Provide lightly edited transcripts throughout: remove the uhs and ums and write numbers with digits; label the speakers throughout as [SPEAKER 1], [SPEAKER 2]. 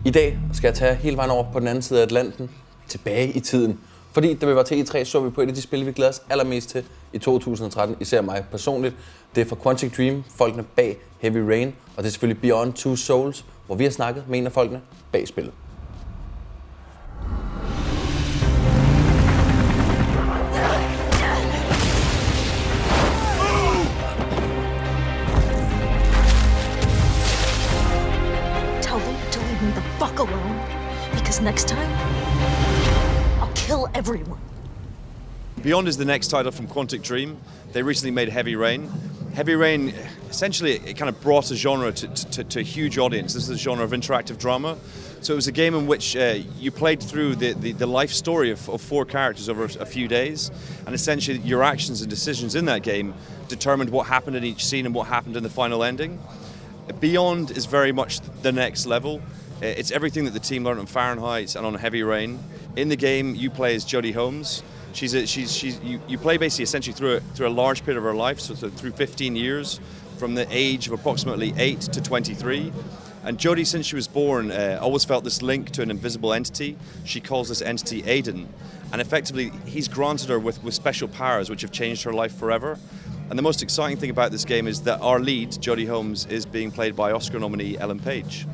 [SPEAKER 1] I dag skal jeg tage hele vejen over på den anden side af Atlanten, tilbage i tiden. Fordi da vi var til E3, så vi på et af de spil, vi glæder os allermest til i 2013, især mig personligt. Det er fra Quantic Dream, folkene bag Heavy Rain, og det er selvfølgelig Beyond Two Souls, hvor vi har snakket med en af folkene bag spillet.
[SPEAKER 2] The fuck alone, because next time I'll kill everyone.
[SPEAKER 3] Beyond is the next title from Quantic Dream. They recently made Heavy Rain. Heavy Rain, essentially, it kind of brought a genre to a huge audience. This is a genre of interactive drama. So it was a game in which you played through the life story of four characters over a few days, and essentially your actions and decisions in that game determined what happened in each scene and what happened in the final ending. Beyond is very much the next level. It's everything that the team learned on Fahrenheit and on Heavy Rain. In the game, you play as Jodie Holmes. You play basically essentially through a large period of her life, so through 15 years, from the age of approximately 8 to 23. And Jodie, since she was born, always felt this link to an invisible entity. She calls this entity Aiden, and effectively he's granted her with special powers which have changed her life forever. And the most exciting thing about this game is that our lead, Jodie Holmes, is being played by Oscar nominee Ellen Page.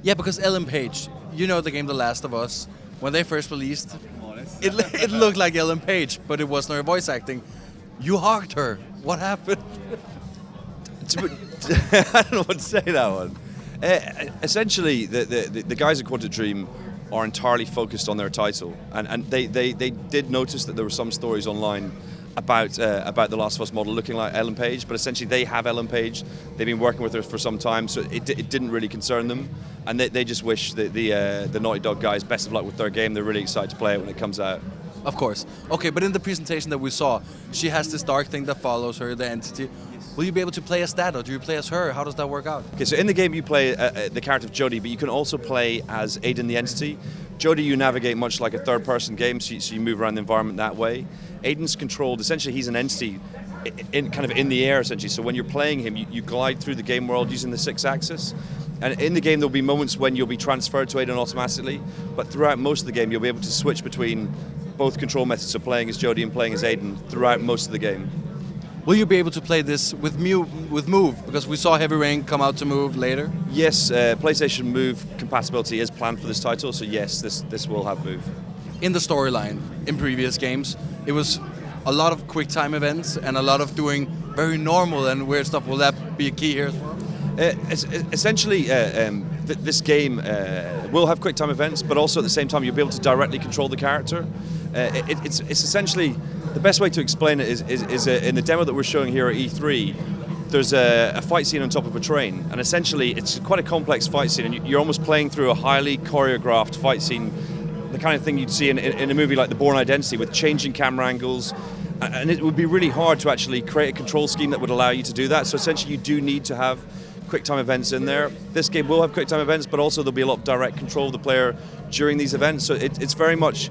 [SPEAKER 4] Yeah, because Ellen Page, you know the game The Last of Us, when they first released, it looked like Ellen Page, but it wasn't her voice acting. You hugged her. What happened?
[SPEAKER 3] I don't know what to say that one. Essentially, the guys at Quantic Dream are entirely focused on their title, and they did notice that there were some stories online about the Last of Us model looking like Ellen Page, but essentially they have Ellen Page. They've been working with her for some time, so it didn't really concern them, and they just wish the Naughty Dog guys best of luck with their game. They're really excited to play it when it comes out.
[SPEAKER 4] Of course. Okay, but in the presentation that we saw, she has this dark thing that follows her, the entity. Will you be able to play as that, or do you play as her? How does that work out?
[SPEAKER 3] Okay, so in the game you play the character of Jodie, but you can also play as Aiden the entity. Jodie you navigate much like a third-person game, so you move around the environment that way. Aiden's controlled, essentially he's an entity in the air essentially, so when you're playing him you glide through the game world using the 6-axis, and in the game there'll be moments when you'll be transferred to Aiden automatically, but throughout most of the game you'll be able to switch between both control methods of playing as Jodie and playing as Aiden throughout most of the game.
[SPEAKER 4] Will you be able to play this with Move? Because we saw Heavy Rain come out to Move later.
[SPEAKER 3] Yes, PlayStation Move compatibility is planned for this title, so yes, this will have Move.
[SPEAKER 4] In the storyline, in previous games, it was a lot of quick time events and a lot of doing very normal and weird stuff. Will that be a key here as well?
[SPEAKER 3] Essentially, this game will have quick time events, but also at the same time you'll be able to directly control the character. It's essentially, the best way to explain it is in the demo that we're showing here at E3, there's a fight scene on top of a train, and essentially it's quite a complex fight scene, and you're almost playing through a highly choreographed fight scene, the kind of thing you'd see in a movie like The Bourne Identity, with changing camera angles, and it would be really hard to actually create a control scheme that would allow you to do that. So essentially you do need to have quick time events in there. This game will have quick time events, but also there'll be a lot of direct control of the player during these events, so it's very much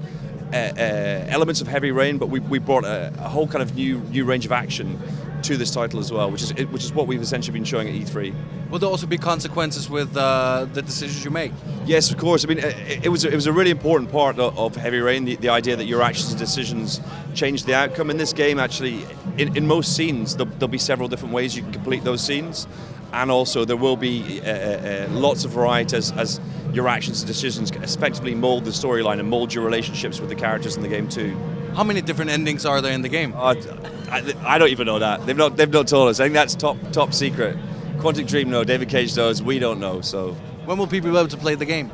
[SPEAKER 3] elements of Heavy Rain, but we brought a whole kind of new range of action to this title as well, which is what we've essentially been showing at E3.
[SPEAKER 4] Will there also be consequences with the decisions you make?
[SPEAKER 3] Yes, of course. I mean, it was a really important part of Heavy Rain, the idea that your actions and decisions change the outcome. In this game, actually, in most scenes, there'll be several different ways you can complete those scenes, and also there will be lots of variety as your actions and decisions effectively mold the storyline and mold your relationships with the characters in the game too.
[SPEAKER 4] How many different endings are there in the game?
[SPEAKER 3] I don't even know that. They've not told us. I think that's top secret. Quantic Dream know, David Cage knows, we don't know. So
[SPEAKER 4] when will people be able to play the game?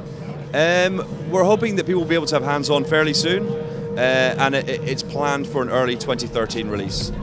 [SPEAKER 3] We're hoping that people will be able to have hands-on fairly soon, and it's planned for an early 2013 release.